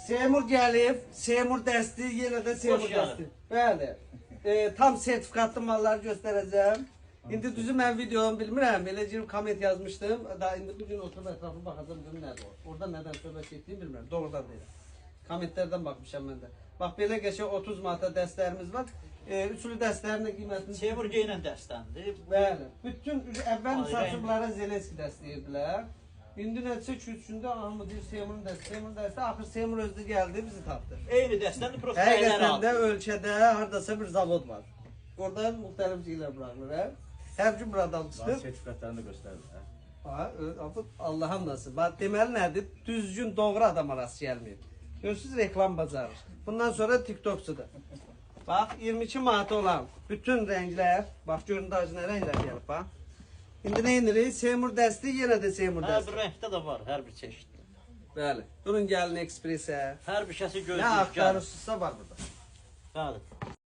Seymur gəlib, Seymur dəsti, yenə də Seymur dəsti. Bəli. Tam sertifikatlı malları göstərəcəm. İndi düzü mən videomu bilmirəm, belə girib komment yazmışdım. Da indi bugün oturub ətrafı baxacağım, görüm nədir o. Orada nədən söhbət etdiyimi bilmirəm, doğrudan deyirəm. Kommentlərdən baxmışam mən də. Bax, belə qəşəng 30 manata dəstlərimiz var. Üçlü dəstlərin də qiymətini... Seymur geynən dəstəndir. Bəli. Bütün əvvəl saçıblara Zelenski dəstləyirdilər. İndi nəticə ki, üçündə hamı deyir Seymurun dəstə, axır Seymur özü gəldi, bizi tapdı. Eyni dəstəndir, prosta həqiqətən də ölkədə hardasa bir zavod var. Orada müxtəlif şeylər buraxılır. Hər gün buradan çıxır. Sertifikatlarını da göstərir. Allah'ım nasıl? Deməli nədir? Düzgün, doğru adama rast gəlməyib. Görürsünüz, reklam bacarır. Bundan sonra TikTokçudur. Bax, 22 manat olan bütün rənglər, bax görün daha nə rənglər gəlib, bax. İndi nə edirik? Seymur dəsti, yenə də Seymur dəsti. Hər bir rəngdə də var, hər bir çeşiddə. Bəli. Durun gəlin ekspresə. Hər bir kəsi Nə gözləyib gəlir. axtarırsınızsa var burada. Bəli.